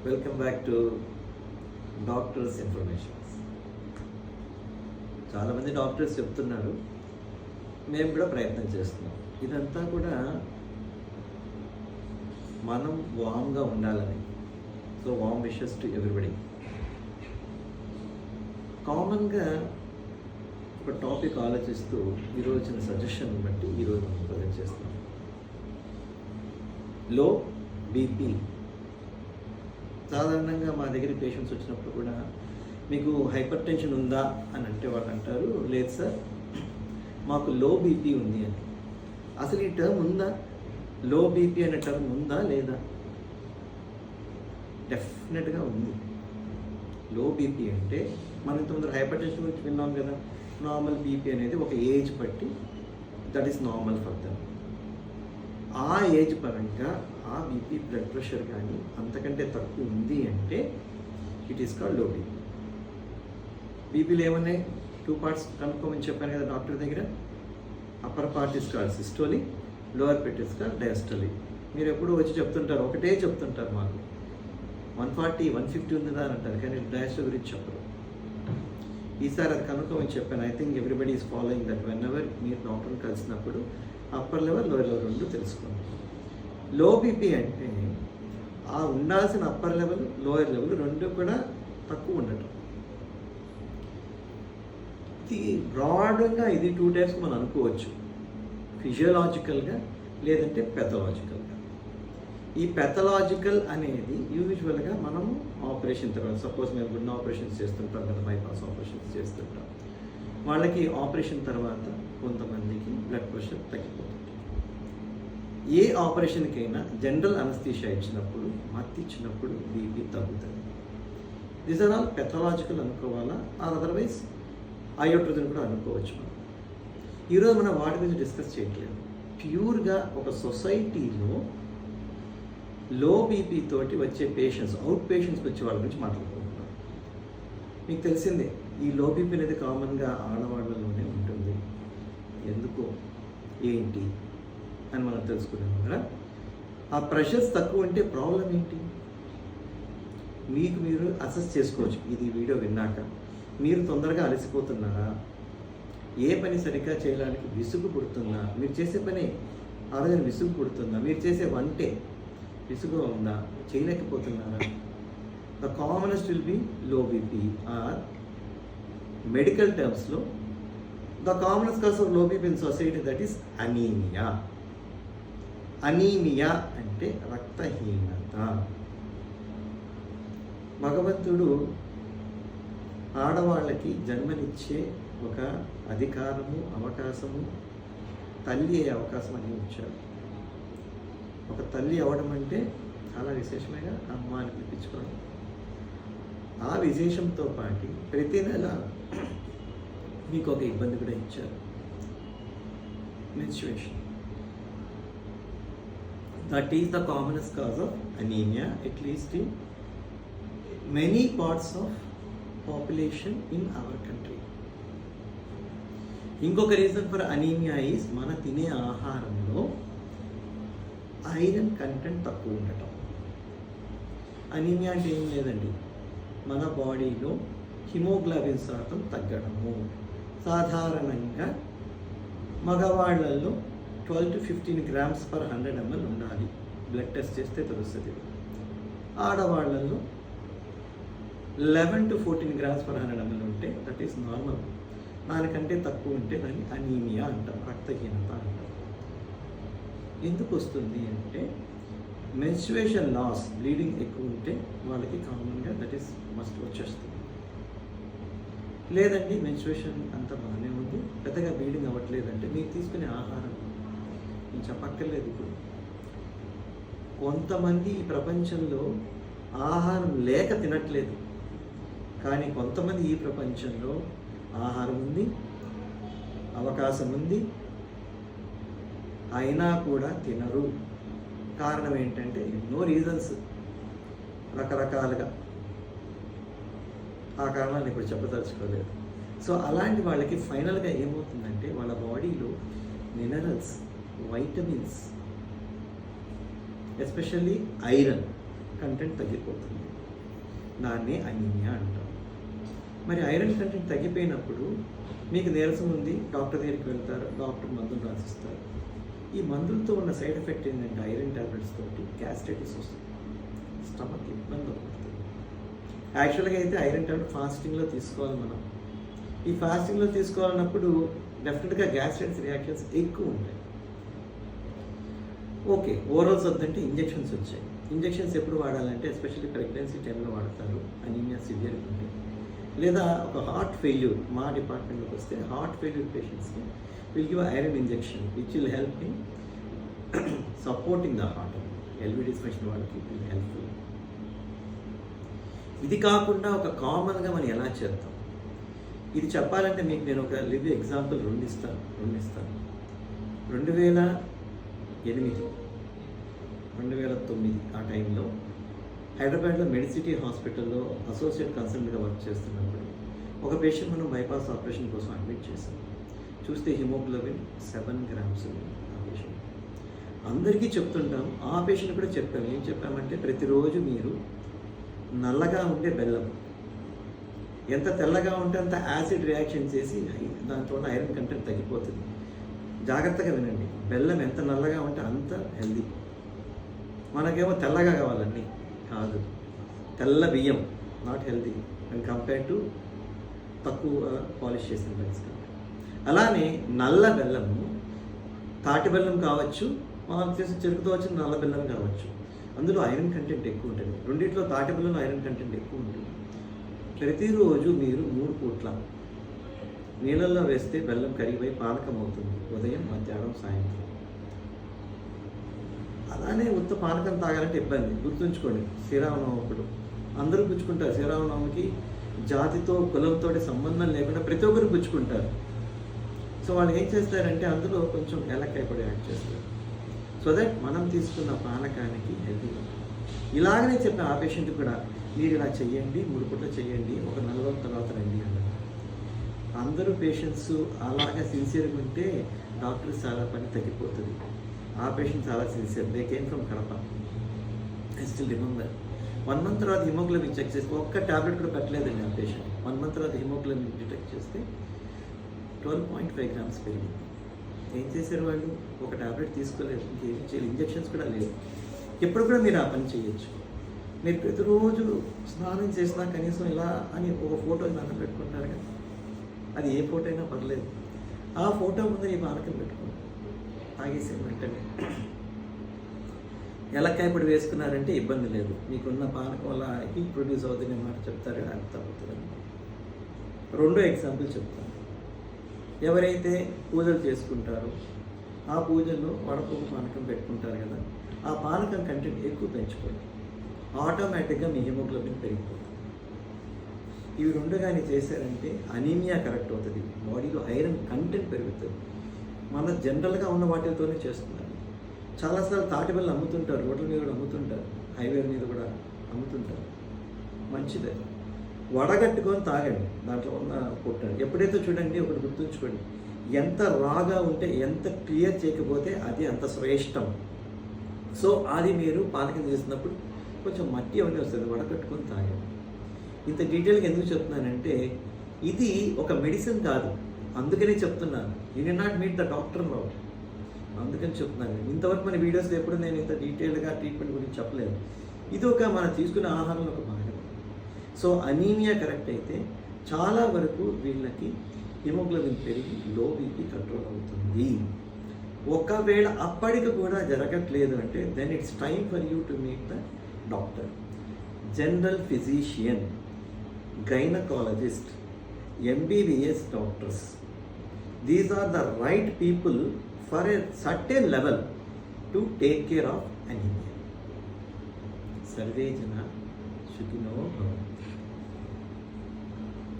Welcome back to doctors informations. చాలామంది doctors చెప్తున్నారు, మేము కూడా ప్రయత్నం చేస్తున్నాం. ఇదంతా కూడా మనం వామ్గా ఉండాలని. So warm wishes to everybody. కామన్గా ఒక టాపిక్ ఆలోచిస్తూ ఈరోజు వచ్చిన సజెషన్ బట్టి ఈరోజు మనం ప్రజెంట్ చేస్తున్నాం. Low BP. సాధారణంగా మా దగ్గర పేషెంట్స్ వచ్చినప్పుడు కూడా మీకు హైపర్ టెన్షన్ ఉందా అని అంటే వాళ్ళు అంటారు, లేదు సార్ మాకు లో బీపీ ఉంది అని. అసలు ఈ టర్మ్ ఉందా? లో బీపీ అనే టర్మ్ ఉందా లేదా? డెఫినెట్గా ఉంది. లో బీపీ అంటే మనం ఇంతకుముందు హైపర్ టెన్షన్ గురించి విన్నాం కదా. నార్మల్ బీపీ అనేది ఒక ఏజ్ బట్టి that is normal for them. ఆ ఏజ్ పరంగా ఆ బీపీ బ్లడ్ ప్రెషర్ కానీ అంతకంటే తక్కువ ఉంది అంటే it is called low BP. బీపీలు ఏమన్నాయి? 2 parts కనుక్కోమని చెప్పాను కదా డాక్టర్ దగ్గర. Upper part is called systole, lower part is called diastole. మీరు ఎప్పుడు వచ్చి చెప్తుంటారు, ఒకటే చెప్తుంటారు మాకు 140, 150 ఉందా అని అంటారు, కానీ డయాస్టోల్ గురించి చెప్పరు. ఈసారి అది కనుక్కోమని చెప్పాను. I think everybody is following that. When ever మీరు డాక్టర్ని కలిసినప్పుడు అప్పర్ లెవెల్, లోయర్ లెవెల్ రెండు తెలుసుకోండి. లో బీపీ అంటే ఆ ఉండాల్సిన అప్పర్ లెవెల్, లోయర్ లెవెల్ రెండు కూడా తక్కువ ఉండటం. ఇది బ్రాడ్గా ఇది 2 types మనం అనుకోవచ్చు, ఫిజియోలాజికల్గా లేదంటే పెథలాజికల్గా. ఈ పెథలాజికల్ అనేది యూజువల్గా మనము ఆపరేషన్ తర్వాత, సపోజ్ మేము గుండె ఆపరేషన్స్ చేస్తుంటాం కదా, బైపాస్ ఆపరేషన్స్ చేస్తుంటాం, వాళ్ళకి ఆపరేషన్ తర్వాత కొంతమందికి బ్లడ్ ప్రెషర్ తగ్గిపోతుంది. ఏ ఆపరేషన్కైనా జనరల్ అనస్థీషియా ఇచ్చినప్పుడు, మత్తు ఇచ్చినప్పుడు బీపీ తగ్గుతుంది. దీస్ ఆర్ ఆల్ పెథలాజికల్ అనుకోవాలా, ఆర్ అదర్వైజ్ అయోట్రోజన్ కూడా అనుకోవచ్చు. మనం ఈరోజు మనం వాటి గురించి డిస్కస్ చేయట్లేదు. ప్యూర్గా ఒక సొసైటీలో లో బీపీ తోటి వచ్చే పేషెంట్స్, అవుట్ పేషెంట్స్కి వచ్చే వాళ్ళ గురించి మాట్లాడుకుంటున్నాం. మీకు తెలిసిందే, ఈ లో బీపీ అనేది కామన్గా ఆడవాళ్ళలోనే ఉంటుంది. ఎందుకు, ఏంటి అని మనం తెలుసుకున్నాం కదా. ఆ ప్రెషర్స్ తక్కువ ఉంటే ప్రాబ్లం ఏంటి మీకు మీరు అసెస్ చేసుకోవచ్చు. ఇది వీడియో విన్నాక మీరు తొందరగా అలసిపోతున్నారా, ఏ పని సరిగ్గా చేయడానికి విసుగు పుడుతుందా, మీరు చేసే పని ఆ రోజున విసుగు పుడుతుందా, మీరు చేసే వంటే విసుగు ఉందా, చేయలేకపోతున్నారా. The commonest will be low BP or medical టర్మ్స్లో the commonest cause of low BP in society that is anaemia. Anaemia అంటే రక్తహీనత. భగవంతుడు ఆడవాళ్ళకి జన్మనిచ్చే ఒక అధికారము, అవకాశము, తల్లి అయ్యే అవకాశం అన్నీ ఇచ్చాడు. ఒక తల్లి అవ్వడం అంటే చాలా విశేషమేగా, అమ్మ అని పిలిపించుకోవడం. ఆ విశేషంతో పాటు ప్రతి నెల మీకు ఒక ఇబ్బంది కూడా ఇచ్చారు, menstruation. That is the commonest cause of anaemia, at least in many parts of population in our country. ఇంకొక రీజన్ ఫర్ అనీమియా ఈజ్ మన తినే ఆహారంలో ఐరన్ కంటెంట్ తక్కువ ఉండటం. అనీమియా అంటే ఏం లేదండి, మన బాడీలో హిమోగ్లోబిన్ శాతం తగ్గడము. సాధారణంగా మగవాళ్ళల్లో 12 to 15 grams per 100 ml ఉండాలి. బ్లడ్ టెస్ట్ చేస్తే తెలుస్తుంది. ఆడవాళ్ళల్లో 11 to 14 grams per 100 ml ఉంటే దట్ ఈస్ నార్మల్. దానికంటే తక్కువ ఉంటే దాన్ని అనీమియా అంటాం, రక్తహీనత అంటాం. ఎందుకు వస్తుంది అంటే మెన్స్ట్రుయేషన్ లాస్, బ్లీడింగ్ ఎక్కువ ఉంటే వాళ్ళకి కామన్గా దట్ ఈస్ మస్ట్ వచ్చేస్తుంది. లేదండి మెన్స్ట్రుయేషన్ అంతా బాగానే ఉంది, పెద్దగా బ్లీడింగ్ అవ్వట్లేదంటే మీరు తీసుకునే ఆహారం నేను చెప్పక్కర్లేదు. ఇప్పుడు కొంతమంది ఈ ప్రపంచంలో ఆహారం లేక తినట్లేదు, కానీ కొంతమంది ఈ ప్రపంచంలో ఆహారం ఉంది, అవకాశం ఉంది, అయినా కూడా తినరు. కారణం ఏంటంటే ఎన్నో రీజన్స్, రకరకాలుగా. ఆ కారణాన్ని ఇప్పుడు చెప్పదలుచుకోలేదు. సో అలాంటి వాళ్ళకి ఫైనల్గా ఏమవుతుందంటే వాళ్ళ బాడీలో minerals, vitamins, especially iron content తగ్గిపోతుంది. దాన్నే అనీమియా అంటాం. మరి ఐరన్ కంటెంట్ తగ్గిపోయినప్పుడు మీకు నీరసం ఉంది, డాక్టర్ దగ్గరికి వెళ్తారు, డాక్టర్ మందులు రాసిస్తారు. ఈ మందులతో ఉన్న సైడ్ ఎఫెక్ట్ ఏంటంటే ఐరన్ ట్యాబ్లెట్స్ తోటి గ్యాస్ట్రైటిస్ వస్తుంది, స్టమక్ ఇబ్బంది పడుతుంది. యాక్చువల్గా అయితే ఐరన్ ట్యాబ్లెట్ ఫాస్టింగ్లో తీసుకోవాలి మనం. ఈ ఫాస్టింగ్లో తీసుకోవాలన్నప్పుడు డెఫినెట్గా గ్యాస్ట్రైటిస్ రియాక్షన్స్ ఎక్కువ ఉంటాయి. ఓకే, ఓరల్స్ వద్దంటే ఇంజెక్షన్స్ వచ్చాయి. ఇంజెక్షన్స్ ఎప్పుడు వాడాలంటే ఎస్పెషల్లీ ప్రెగ్నెన్సీ టైంలో వాడతారు, అనీమియా సివియర్ ఉంటే. లేదా ఒక హార్ట్ ఫెయిల్యూర్, మా డిపార్ట్మెంట్లోకి వస్తే హార్ట్ ఫెయిల్యూర్ పేషెంట్స్కి will give iron injection which will help in supporting the heart. LV dysfunction వాళ్ళకి విల్ హెల్ప్ఫుల్. ఇది కాకుండా ఒక కామన్గా మనం ఎలా చేద్దాం, ఇది చెప్పాలంటే మీకు నేను ఒక లివ్ ఎగ్జాంపుల్ రెండు ఇస్తాను. 2008, 2009 ఆ టైంలో హైదరాబాద్లో మెడిసిటీ హాస్పిటల్లో అసోసియేట్ కన్సల్టెంట్గా వర్క్ చేస్తున్నప్పుడు ఒక పేషెంట్ మనం బైపాస్ ఆపరేషన్ కోసం అడ్మిట్ చేసాం. చూస్తే హిమోగ్లోబిన్ 7 grams ఆ పేషెంట్. అందరికీ చెప్తుంటాం, ఆ పేషెంట్ కూడా చెప్పాము. ఏం చెప్పామంటే ప్రతిరోజు మీరు నల్లగా ఉండే బెల్లం, ఎంత తెల్లగా ఉంటే అంత యాసిడ్ రియాక్షన్ చేసి దాంట్లో ఉన్న ఐరన్ కంటెంట్ తగ్గిపోతుంది. జాగ్రత్తగా వినండి, బెల్లం ఎంత నల్లగా ఉంటే అంత హెల్దీ. మనకేమో తెల్లగా కావాలన్నీ, కాదు. తెల్ల బియ్యం not healthy and compare to తక్కువ పాలిష్ చేసిన బెల్స్. అలానే నల్ల బెల్లము, తాటి బెల్లం కావచ్చు, మనం చేసి చెరుకుతో వచ్చిన నల్ల బెల్లం కావచ్చు, అందులో ఐరన్ కంటెంట్ ఎక్కువ ఉంటుంది. రెండిట్లో తాటి బెల్లంలో ఐరన్ కంటెంట్ ఎక్కువ ఉంటుంది. ప్రతిరోజు మీరు 3 పూట్ల నీళ్ళల్లో వేస్తే బెల్లం కరిగిపోయి పానకం అవుతుంది, ఉదయం, మధ్యాహ్నం, సాయంత్రం. అలానే ఉత్త పానకం తాగాలంటే ఇబ్బంది. గుర్తుంచుకోండి, శ్రీరామనవమి అప్పుడు అందరూ పుచ్చుకుంటారు. శ్రీరామనవమికి జాతితో కులంతో సంబంధం లేకుండా ప్రతి ఒక్కరు పుచ్చుకుంటారు. సో వాళ్ళు ఏం చేస్తారంటే అందులో కొంచెం ఏలక్కాయ పొడి యాడ్ చేస్తారు, సో దట్ మనం తీసుకున్న పానకానికి హెల్తీగా. ఇలాగనే చెప్పిన ఆ పేషెంట్ కూడా, మీరు ఇలా చెయ్యండి, 3 పూట్ల చెయ్యండి, ఒక 4 రోజుల తర్వాత రండి అన్నారు. అందరూ పేషెంట్స్ అలాగే సిన్సియర్గా ఉంటే డాక్టర్ చాలా పని తగ్గిపోతుంది. ఆ పేషెంట్ చాలా sincere. They came from Kadapa. I still remember. 1 month తర్వాత హిమోగ్లోబిన్ చెక్ చేసి ఒక్క ట్యాబ్లెట్ కూడా పెట్టలేదండి ఆ పేషెంట్. 1 month తర్వాత హిమోగ్లోబిన్ డిటెక్ట్ చేస్తే 12.5 grams పెరిగింది. ఏం చేశారు వాళ్ళు? ఒక ట్యాబ్లెట్ తీసుకోలేదు, ఇంకేం చేయాలి, ఇంజెక్షన్స్ కూడా లేదు. ఎప్పుడు కూడా మీరు ఆ పని చేయొచ్చు. మీరు ప్రతిరోజు స్నానం చేసినా కనీసం ఇలా అని ఒక ఫోటో దండం పెట్టుకుంటారు కదా, అది ఏ ఫోటో అయినా పర్లేదు. ఆ ఫోటో ముందు ఈ పానకం పెట్టుకోండి, తాగేసే వెంటనే. ఏలక్కాయ పొడి వేసుకున్నారంటే ఇబ్బంది లేదు, మీకున్న పానకం వల్ల హీట్ ప్రొడ్యూస్ అవుతుంది మాట చెప్తారు, అంత అవుతుంది. 2వ ఎగ్జాంపుల్ చెప్తాను. ఎవరైతే పూజలు చేసుకుంటారో ఆ పూజల్లో వడపప్పు పానకం పెట్టుకుంటారు కదా, ఆ పానకం కంటెంట్ ఎక్కువ పెంచుకోండి, ఆటోమేటిక్గా మీ హిమోగ్లోబిన్ పెరిగిపోతుంది. ఇవి 2 కానీ చేశారంటే అనీమియా కరెక్ట్ అవుతుంది, బాడీలో ఐరన్ కంటెంట్ పెరుగుతుంది. మన జనరల్గా ఉన్న వాటితోనే చేస్తున్నారు. చాలాసార్లు తాటి బెల్లం అమ్ముతుంటారు, రోడ్ల మీద కూడా అమ్ముతుంటారు, హైవే మీద కూడా అమ్ముతుంటారు. మంచిదే, వడగట్టుకొని తాగండి, దాంట్లో ఉన్న పొట్టండి. ఎప్పుడైతే చూడండి, ఒకటి గుర్తుంచుకోండి, ఎంత రాగా ఉంటే, ఎంత క్లియర్ చేయకపోతే అది అంత శ్రేష్టం. సో అది మీరు పానకం చేసినప్పుడు కొంచెం మట్టి అవన్నీ వస్తుంది, వడగట్టుకొని తాగండి. ఇంత డీటెయిల్గా ఎందుకు చెప్తున్నానంటే ఇది ఒక మెడిసిన్ కాదు, అందుకనే చెప్తున్నాను. You did not meet the doctor now, అందుకని చెప్తున్నాను. ఇంతవరకు మన వీడియోస్లో ఎప్పుడు నేను ఇంత డీటెయిల్గా ట్రీట్మెంట్ గురించి చెప్పలేదు. ఇది ఒక మనం తీసుకునే ఆహారంలో ఒక భాగం. సో అనీమియా కరెక్ట్ అయితే చాలా వరకు వీళ్ళకి హిమోగ్లోబిన్ పెరిగి లో బీపీ కంట్రోల్ అవుతుంది. ఒకవేళ అప్పటికి కూడా జరగట్లేదు అంటే then it's time for you to meet the doctor. General physician, gynaecologist, MBBS doctors. These are the right people for a certain level to take care of anemia. Sarve Jana Sukhino Bhavantu.